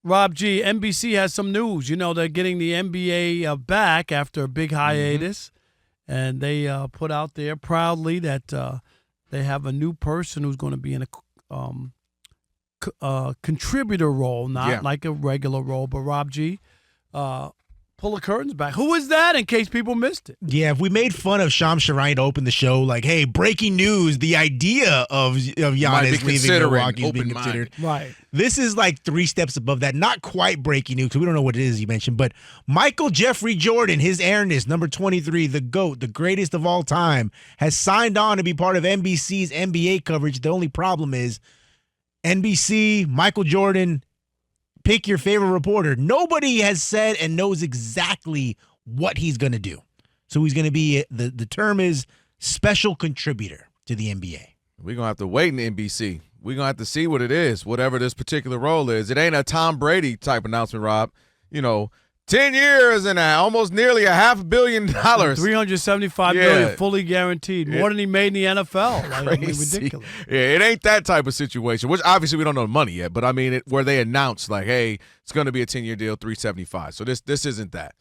Rob G, NBC has some news. You know, they're getting the NBA back after a big hiatus, and they put out there proudly that they have a new person who's going to be in a contributor role, not like a regular role. But Rob G, pull the curtains back. Who is that, in case people missed it? Yeah, if we made fun of Shams Charania to open the show, like, hey, breaking news, the idea of Giannis leaving Milwaukee is being considered. Right. This is like 3 steps above that. Not quite breaking news, because we don't know what it is you mentioned, but Michael Jeffrey Jordan, his airness, number 23, the GOAT, the greatest of all time, has signed on to be part of NBC's NBA coverage. The only problem is NBC, Michael Jordan, pick your favorite reporter. Nobody has said and knows exactly what he's going to do. So he's going to be, the term is special contributor to the NBA. We're going to have to wait in NBC. We're going to have to see what it is, whatever this particular role is. It ain't a Tom Brady type announcement, Rob. 10 years and almost nearly $500 million. $375 million fully guaranteed. More than he made in the NFL. Like, ridiculous. Yeah, it ain't that type of situation, which obviously we don't know the money yet, but I mean where they announced like, hey, it's going to be a 10-year deal, $375. So this isn't that.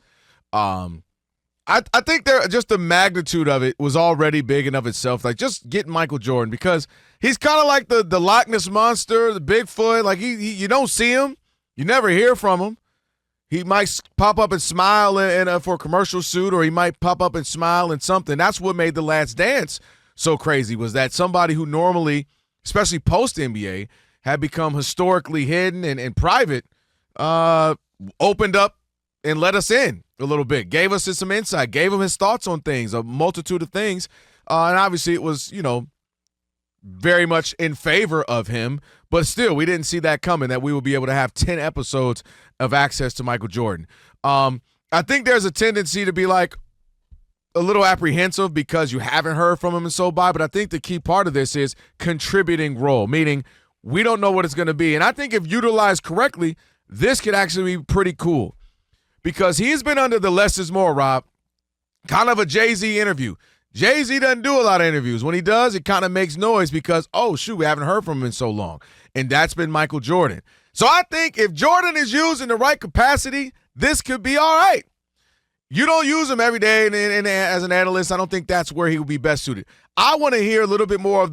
I think just the magnitude of it was already big enough itself. Like just getting Michael Jordan, because he's kind of like the Loch Ness Monster, the Bigfoot. Like you don't see him, you never hear from him. He might pop up and smile for a commercial shoot, or he might pop up and smile in something. That's what made The Last Dance so crazy, was that somebody who normally, especially post-NBA, had become historically hidden and private, opened up and let us in a little bit, gave us some insight, gave him his thoughts on things, a multitude of things. And obviously it was, very much in favor of him, but still we didn't see that coming, that we would be able to have 10 episodes of access to Michael Jordan. I think there's a tendency to be like a little apprehensive because you haven't heard from him and so by, but I think the key part of this is contributing role, meaning we don't know what it's going to be. And I think if utilized correctly, this could actually be pretty cool, because he's been under the less is more, Rob, kind of a Jay-Z interview. Jay-Z doesn't do a lot of interviews. When he does, it kind of makes noise because, oh, shoot, we haven't heard from him in so long. And that's been Michael Jordan. So I think if Jordan is used in the right capacity, this could be all right. You don't use him every day and as an analyst. I don't think that's where he would be best suited. I want to hear a little bit more of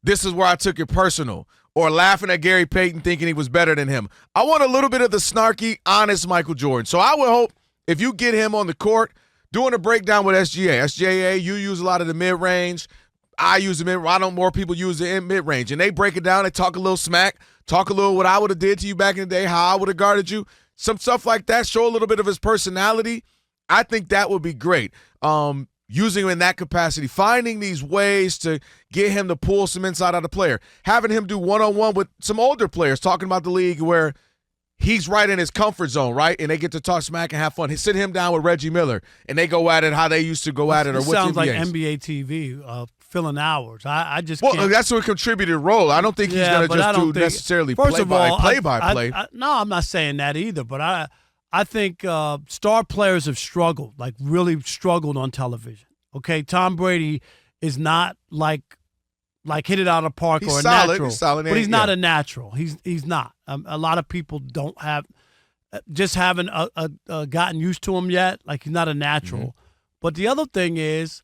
this is where I took it personal, or laughing at Gary Payton thinking he was better than him. I want a little bit of the snarky, honest Michael Jordan. So I would hope if you get him on the court, doing a breakdown with SGA, you use a lot of the mid-range. I use the mid-range. I know more people use the mid-range. And they break it down. They talk a little smack, talk a little what I would have did to you back in the day, how I would have guarded you, some stuff like that, show a little bit of his personality. I think that would be great. Using him in that capacity, finding these ways to get him to pull some inside out of the player, having him do one-on-one with some older players, talking about the league where he's right in his comfort zone, right? And they get to talk smack and have fun. He sit him down with Reggie Miller, and they go at it how they used to go at it. Or sounds like NBA TV, filling hours. I just well, can't. That's a contributed role. I don't think he's going to just do necessarily play-by-play. No, I'm not saying that either. But I think star players have struggled, like really struggled on television. Okay, Tom Brady is not like hit it out of the park he's or a solid, natural. He's solid, but he's not a natural. He's not. A lot of people don't have just haven't gotten used to him yet. Like he's not a natural. Mm-hmm. But the other thing is,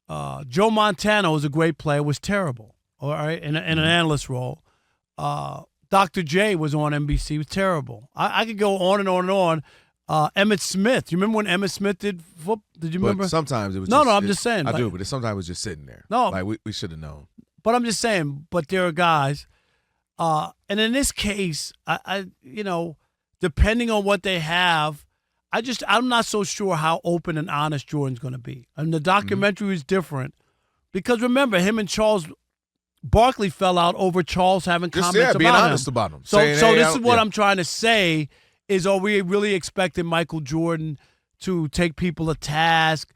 Joe Montana was a great player, was terrible. All right, in an analyst role. Dr. J was on NBC, was terrible. I could go on and on and on. Emmitt Smith. You remember when Emmitt Smith did football? Did you remember? But sometimes it was I'm just saying. I do, but sometimes it was just sitting there. No. Like we should have known. But I'm just saying, but there are guys, and in this case, I depending on what they have, I'm not so sure how open and honest Jordan's going to be. And the documentary is different because remember, him and Charles Barkley fell out over Charles having comments being about honest him. about him. So this is what I'm trying to say is, are we really expecting Michael Jordan to take people to task?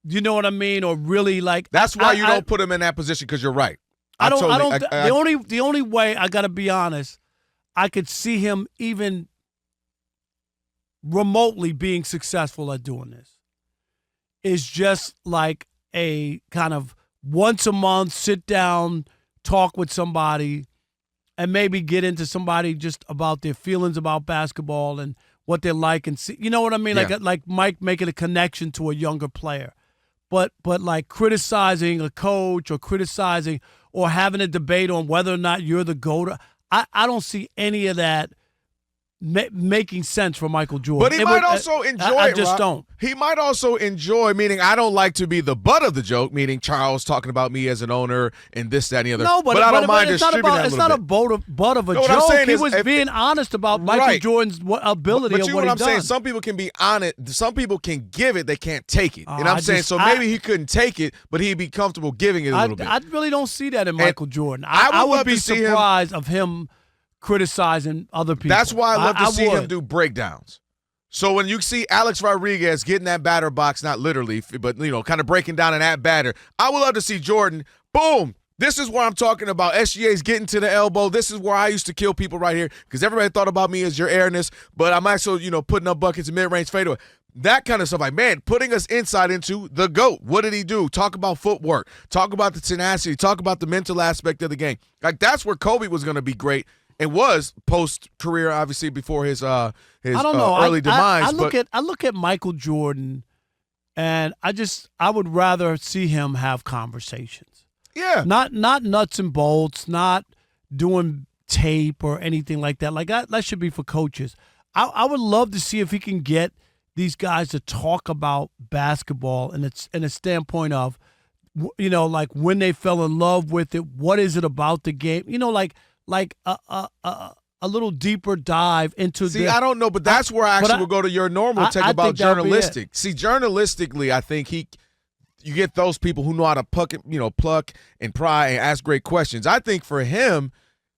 Do you know what I mean? Or really like that's why you don't put him in that position, because you're right. The only way, I got to be honest, I could see him even remotely being successful at doing this is just like a kind of once a month sit down, talk with somebody maybe get into somebody just about their feelings about basketball and what they like and see. You know what I mean? Yeah. Like Mike making a connection to a younger player. But like criticizing a coach or criticizing or having a debate on whether or not you're the GOAT, I don't see any of that making sense for Michael Jordan. But he might also enjoy it. I just Rob. don't. He might also enjoy, meaning I don't like to be the butt of the joke, meaning Charles talking about me as an owner and this, that, and the other. No, but I don't mind it's not distributing that it's a not little a butt of a No, what I'm joke. saying He is was if- being honest about Michael Right. Jordan's ability But of you know what what I'm he's saying? done. Some people can be honest. Some people can give it. They can't take it. And I I'm saying, just- so maybe he couldn't take it, but he'd be comfortable giving it a little bit. I really don't see that in Michael Jordan. I would I would love be to see him- surprised of him criticizing other people. That's why I love to see him would. do breakdowns. So when you see Alex Rodriguez getting that batter box, not literally, but kind of breaking down in that batter, I would love to see Jordan. Boom! This is where I'm talking about. SGA's getting to the elbow. This is where I used to kill people right here because everybody thought about me as your airness, but I'm actually putting up buckets and mid-range fadeaway. That kind of stuff, like, man, putting us insight into the GOAT. What did he do? Talk about footwork. Talk about the tenacity. Talk about the mental aspect of the game. Like, that's where Kobe was going to be great. And was post-career, obviously, before his I don't know. early demise. I look at Michael Jordan, and I would rather see him have conversations. Yeah. Not nuts and bolts, not doing tape or anything like that. Like that should be for coaches. I would love to see if he can get these guys to talk about basketball and it's in a standpoint of, like when they fell in love with it. What is it about the game? Like a little deeper dive into. See, I don't know, but that's where I actually will go to your normal take about think that'll be journalistic. See, journalistically, I think you get those people who know how to pluck and pry and ask great questions. I think for him,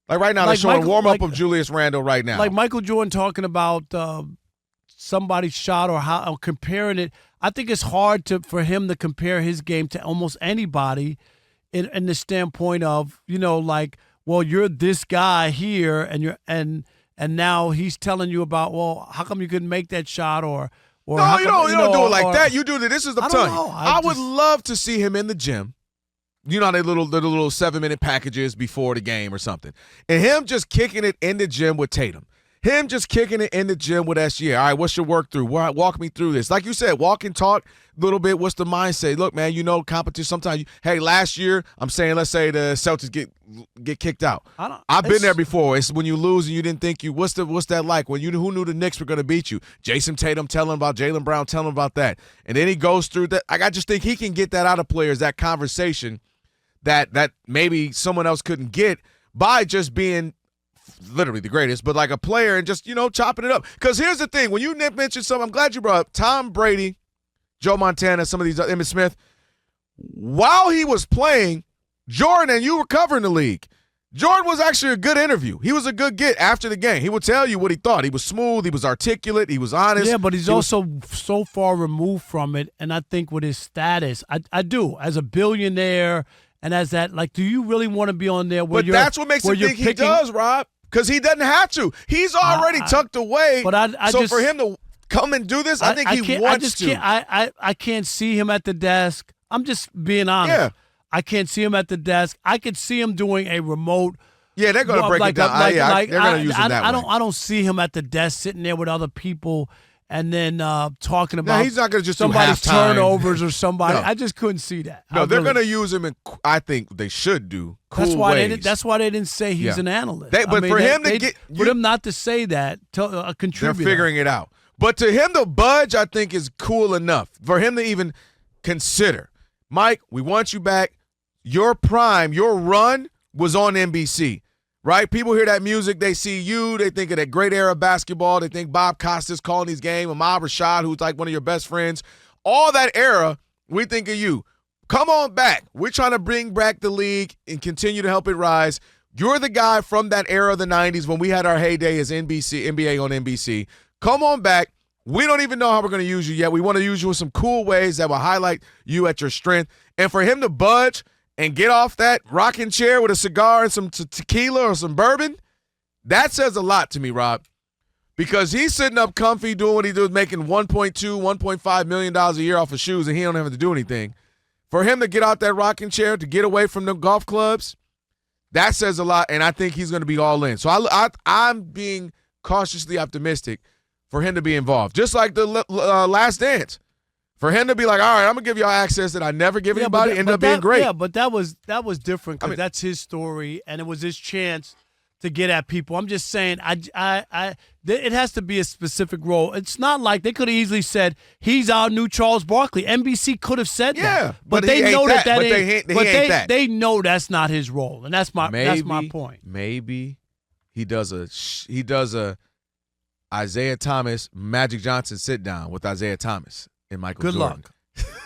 like right now, they're showing a warm up of Julius Randle right now. Like Michael Jordan talking about somebody's shot or comparing it. I think it's hard for him to compare his game to almost anybody in the standpoint of, well, you're this guy here, and now he's telling you about, well, how come you couldn't make that shot, or no, you don't do it like that. You do that. This is the I time. don't know. I would love to see him in the gym. You know how they little 7-minute packages before the game or something, and him just kicking it in the gym with Tatum. Him just kicking it in the gym with SGA. All right, what's your work through? Walk me through this. Like you said, walk and talk a little bit. What's the mindset? Look, man, competition. Sometimes, hey, last year, I'm saying, let's say the Celtics get kicked out. I've been there before. It's when you lose and you didn't think what's that like? Who knew the Knicks were going to beat you? Jason Tatum telling about Jaylen Brown, telling about that. And then he goes through that. I just think he can get that out of players, that conversation that maybe someone else couldn't get by just being literally the greatest, but like a player and just, chopping it up. Because here's the thing. When you mentioned something, I'm glad you brought up Tom Brady, Joe Montana, some of these, Emmitt Smith. While he was playing, Jordan, and you were covering the league, Jordan was actually a good interview. He was a good get after the game. He would tell you what he thought. He was smooth. He was articulate. He was honest. Yeah, but he's also so far removed from it. And I think with his status, I do, as a billionaire and as that, like, do you really want to be on there where but that's what makes me think he does, Rob. Because he doesn't have to. He's already tucked away. But for him to come and do this, I think he wants to. I can't see him at the desk. I'm just being honest. Yeah. I can't see him at the desk. I could see him doing a remote. Yeah, they're going to break it down. They're going to use it that way. I don't see him at the desk sitting there with other people and then talking about he's not going to just somebody's do halftime. turnovers or somebody. No. I just couldn't see that. No, they're going to use him in, I think they should do, cool that's why ways. That's why they didn't say he's an analyst. For him not to say that, a contributor. They're figuring it out. But to him to budge, I think, is cool enough. For him to even consider, Mike, we want you back. Your prime, your run was on NBC. Right? People hear that music, they see you, they think of that great era of basketball, they think Bob Costas calling these games, Ahmad Rashad, who's like one of your best friends. All that era, we think of you. Come on back. We're trying to bring back the league and continue to help it rise. You're the guy from that era of the 90s when we had our heyday as NBA on NBC. Come on back. We don't even know how we're going to use you yet. We want to use you in some cool ways that will highlight you at your strength. And for him to budge and get off that rocking chair with a cigar and some tequila or some bourbon, that says a lot to me, Rob, because he's sitting up comfy doing what he does, making $1.2, $1.5 million a year off of shoes, and he don't have to do anything. For him to get out that rocking chair, to get away from the golf clubs, that says a lot, and I think he's going to be all in. So I'm being cautiously optimistic for him to be involved, just like the Last Dance. For him to be like, all right, I'm going to give y'all access that I never give anybody, ended up being great. Yeah, but that was different because that's his story, and it was his chance to get at people. I'm just saying, it has to be a specific role. It's not like they could have easily said he's our new Charles Barkley. NBC could have said that, but they know that ain't that. They know that's not his role, and that's my point. Maybe he does a Isaiah Thomas, Magic Johnson sit down with Isaiah Thomas and Michael Jordan. Good luck.